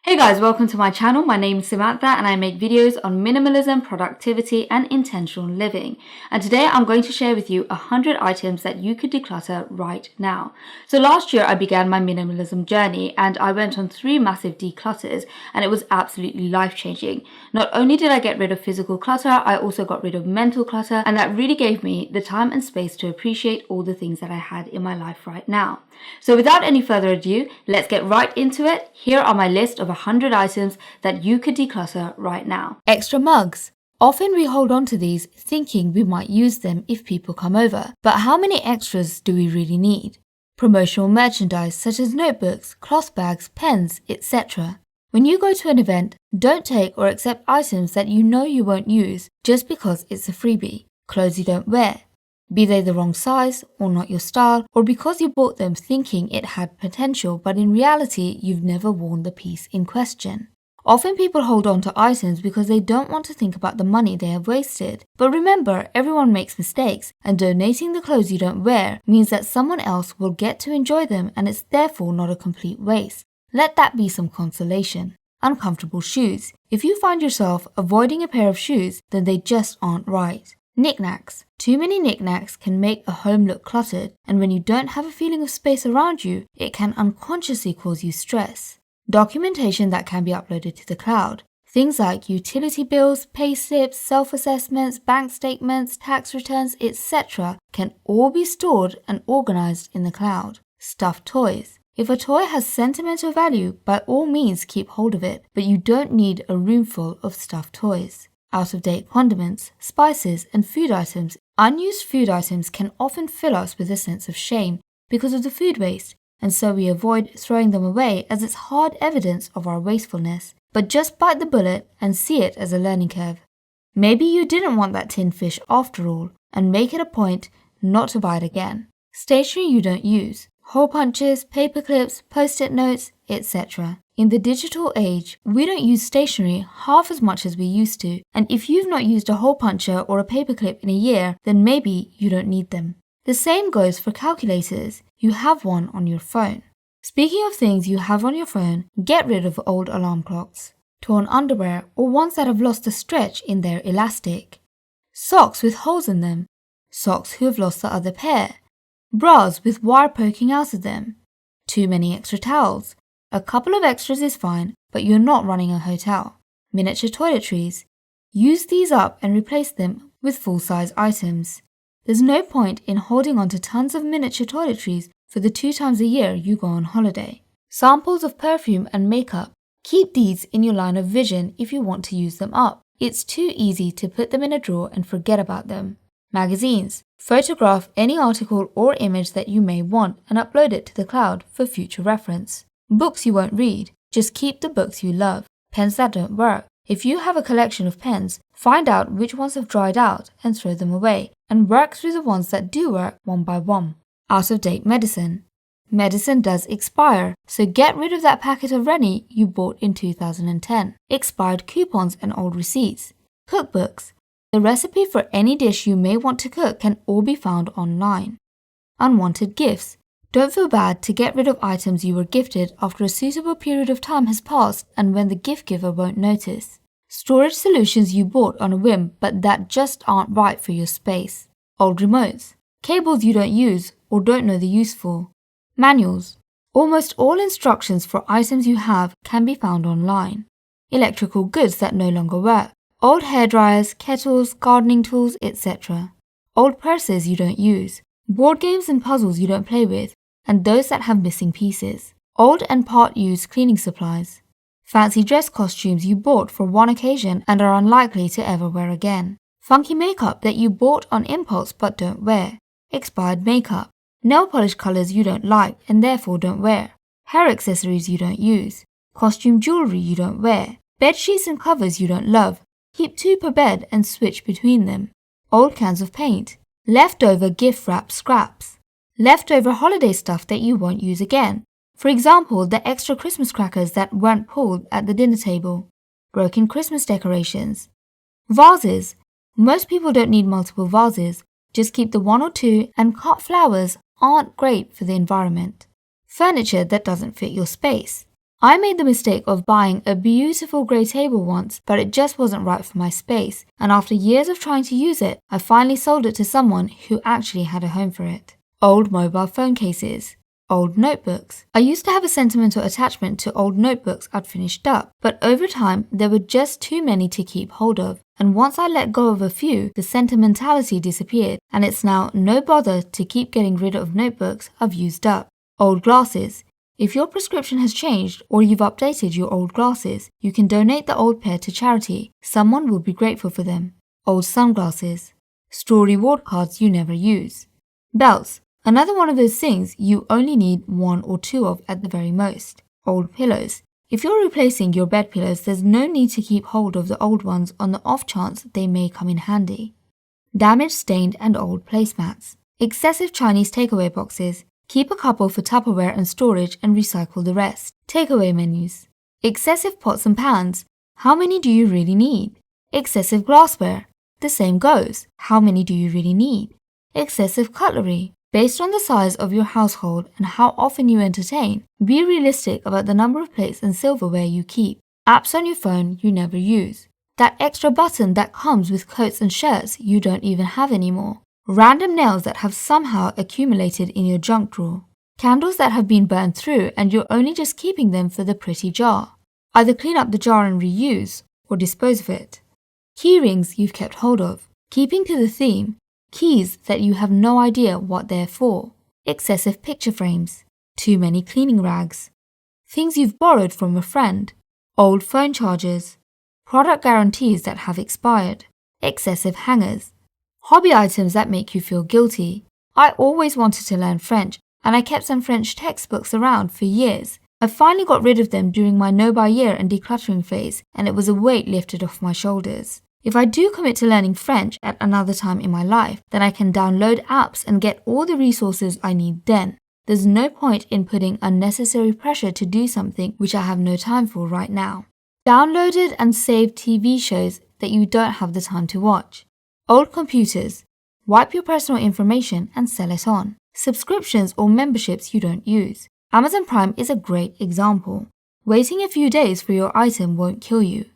Hey guys, welcome to my channel. My name is Samantha and I make videos on minimalism, productivity and intentional living. And today I'm going to share with you 100 items that you could declutter right now. So last year I began my minimalism journey and I went on 3 massive declutters and it was absolutely life-changing. Not only did I get rid of physical clutter, I also got rid of mental clutter, and that really gave me the time and space to appreciate all the things that I had in my life right now. So without any further ado, let's get right into it. Here are my list of 100 items that you could declutter right now. Extra mugs. Often we hold on to these thinking we might use them if people come over, but how many extras do we really need? Promotional merchandise such as notebooks, cloth bags, pens, etc. When you go to an event, don't take or accept items that you know you won't use just because it's a freebie. Clothes you don't wear, be they the wrong size or not your style, or because you bought them thinking it had potential but in reality you've never worn the piece in question. Often people hold on to items because they don't want to think about the money they have wasted. But remember, everyone makes mistakes, and donating the clothes you don't wear means that someone else will get to enjoy them and it's therefore not a complete waste. Let that be some consolation. Uncomfortable shoes. If you find yourself avoiding a pair of shoes, then they just aren't right. Knick-knacks. Too many knick-knacks can make a home look cluttered, and when you don't have a feeling of space around you, it can unconsciously cause you stress. Documentation that can be uploaded to the cloud. Things like utility bills, pay slips, self-assessments, bank statements, tax returns, etc. can all be stored and organized in the cloud. Stuffed toys. If a toy has sentimental value, by all means keep hold of it, but you don't need a room full of stuffed toys. Out-of-date condiments, spices, and food items. Unused food items can often fill us with a sense of shame because of the food waste, and so we avoid throwing them away as it's hard evidence of our wastefulness. But just bite the bullet and see it as a learning curve. Maybe you didn't want that tin fish after all, and make it a point not to buy it again. Stationery you don't use. Hole punches, paper clips, post-it notes, etc. In the digital age, we don't use stationery half as much as we used to, and if you've not used a hole puncher or a paperclip in a year, then maybe you don't need them. The same goes for calculators. You have one on your phone. Speaking of things you have on your phone, get rid of old alarm clocks, torn underwear or ones that have lost a stretch in their elastic, socks with holes in them, socks who have lost the other pair, bras with wire poking out of them, too many extra towels. A couple of extras is fine, but you're not running a hotel. Miniature toiletries. Use these up and replace them with full-size items. There's no point in holding on to tons of miniature toiletries for the 2 times a year you go on holiday. Samples of perfume and makeup. Keep these in your line of vision if you want to use them up. It's too easy to put them in a drawer and forget about them. Magazines. Photograph any article or image that you may want and upload it to the cloud for future reference. Books you won't read. Just keep the books you love. Pens that don't work. If you have a collection of pens, find out which ones have dried out and throw them away, and work through the ones that do work one by one. Out-of-date medicine. Medicine does expire, so get rid of that packet of Rennie you bought in 2010. Expired coupons and old receipts. Cookbooks. The recipe for any dish you may want to cook can all be found online. Unwanted gifts. Don't feel bad to get rid of items you were gifted after a suitable period of time has passed and when the gift giver won't notice. Storage solutions you bought on a whim but that just aren't right for your space. Old remotes. Cables you don't use or don't know the use for. Manuals. Almost all instructions for items you have can be found online. Electrical goods that no longer work. Old hairdryers, kettles, gardening tools, etc. Old purses you don't use. Board games and puzzles you don't play with, and those that have missing pieces. Old and part-used cleaning supplies. Fancy dress costumes you bought for one occasion and are unlikely to ever wear again. Funky makeup that you bought on impulse but don't wear. Expired makeup. Nail polish colors you don't like and therefore don't wear. Hair accessories you don't use. Costume jewelry you don't wear. Bed sheets and covers you don't love. Keep 2 per bed and switch between them. Old cans of paint. Leftover gift wrap scraps. Leftover holiday stuff that you won't use again. For example, the extra Christmas crackers that weren't pulled at the dinner table. Broken Christmas decorations. Vases. Most people don't need multiple vases. Just keep the 1 or 2, and cut flowers aren't great for the environment. Furniture that doesn't fit your space. I made the mistake of buying a beautiful grey table once, but it just wasn't right for my space, and after years of trying to use it, I finally sold it to someone who actually had a home for it. Old mobile phone cases. Old notebooks. I used to have a sentimental attachment to old notebooks I'd finished up, but over time there were just too many to keep hold of, and once I let go of a few, the sentimentality disappeared, and it's now no bother to keep getting rid of notebooks I've used up. Old glasses. If your prescription has changed or you've updated your old glasses, you can donate the old pair to charity. Someone will be grateful for them. Old sunglasses. Store reward cards you never use. Belts. Another one of those things you only need 1 or 2 of at the very most. Old pillows. If you're replacing your bed pillows, there's no need to keep hold of the old ones on the off chance they may come in handy. Damaged, stained and old placemats. Excessive Chinese takeaway boxes. Keep a couple for Tupperware and storage and recycle the rest. Takeaway menus. Excessive pots and pans. How many do you really need? Excessive glassware. The same goes. How many do you really need? Excessive cutlery. Based on the size of your household and how often you entertain, be realistic about the number of plates and silverware you keep. Apps on your phone you never use. That extra button that comes with coats and shirts you don't even have anymore. Random nails that have somehow accumulated in your junk drawer. Candles that have been burned through and you're only just keeping them for the pretty jar. Either clean up the jar and reuse or dispose of it. Key rings you've kept hold of. Keeping to the theme, keys that you have no idea what they're for. Excessive picture frames. Too many cleaning rags. Things you've borrowed from a friend. Old phone chargers. Product guarantees that have expired. Excessive hangers. Hobby items that make you feel guilty. I always wanted to learn French, and I kept some French textbooks around for years. I finally got rid of them during my no-buy-year and decluttering phase, and it was a weight lifted off my shoulders. If I do commit to learning French at another time in my life, then I can download apps and get all the resources I need then. There's no point in putting unnecessary pressure to do something which I have no time for right now. Downloaded and saved TV shows that you don't have the time to watch. Old computers. Wipe your personal information and sell it on. Subscriptions or memberships you don't use. Amazon Prime is a great example. Waiting a few days for your item won't kill you.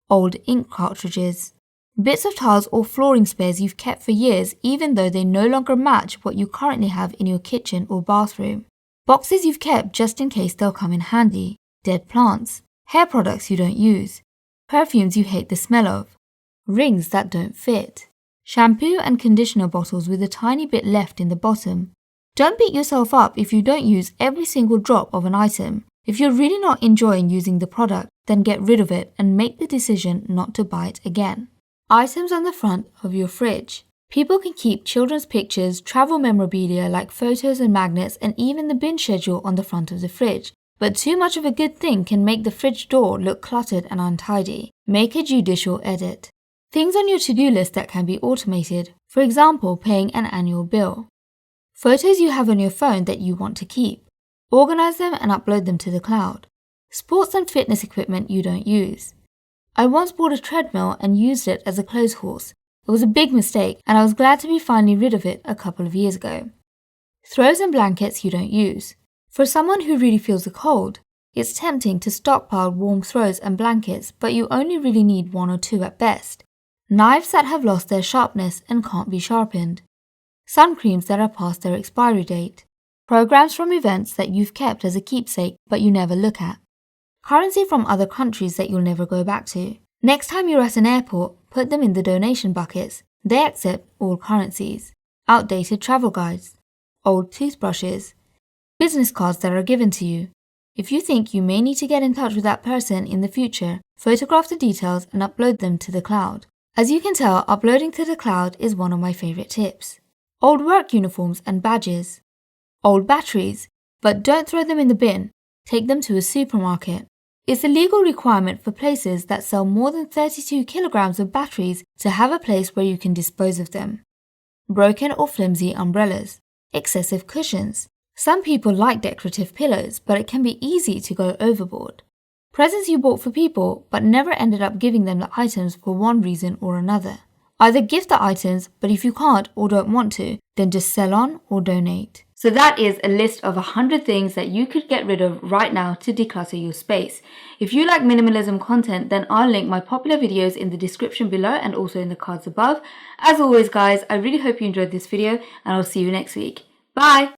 Old ink cartridges. Bits of tiles or flooring spares you've kept for years even though they no longer match what you currently have in your kitchen or bathroom. Boxes you've kept just in case they'll come in handy. Dead plants. Hair products you don't use. Perfumes you hate the smell of. Rings that don't fit. Shampoo and conditioner bottles with a tiny bit left in the bottom. Don't beat yourself up if you don't use every single drop of an item. If you're really not enjoying using the product, then get rid of it and make the decision not to buy it again. Items on the front of your fridge. People can keep children's pictures, travel memorabilia like photos and magnets, and even the bin schedule on the front of the fridge. But too much of a good thing can make the fridge door look cluttered and untidy. Make a judicial edit. Things on your to-do list that can be automated, for example, paying an annual bill. Photos you have on your phone that you want to keep. Organize them and upload them to the cloud. Sports and fitness equipment you don't use. I once bought a treadmill and used it as a clothes horse. It was a big mistake and I was glad to be finally rid of it a couple of years ago. Throws and blankets you don't use. For someone who really feels the cold, it's tempting to stockpile warm throws and blankets, but you only really need 1 or 2 at best. Knives that have lost their sharpness and can't be sharpened. Sun creams that are past their expiry date. Programs from events that you've kept as a keepsake but you never look at. Currency from other countries that you'll never go back to. Next time you're at an airport, put them in the donation buckets. They accept all currencies. Outdated travel guides. Old toothbrushes. Business cards that are given to you. If you think you may need to get in touch with that person in the future, photograph the details and upload them to the cloud. As you can tell, uploading to the cloud is one of my favorite tips. Old work uniforms and badges. Old batteries, but don't throw them in the bin. Take them to a supermarket. It's a legal requirement for places that sell more than 32 kilograms of batteries to have a place where you can dispose of them. Broken or flimsy umbrellas. Excessive cushions. Some people like decorative pillows, but it can be easy to go overboard. Presents you bought for people, but never ended up giving them the items for one reason or another. Either gift the items, but if you can't or don't want to, then just sell on or donate. So that is a list of 100 things that you could get rid of right now to declutter your space. If you like minimalism content, then I'll link my popular videos in the description below and also in the cards above. As always guys, I really hope you enjoyed this video and I'll see you next week. Bye!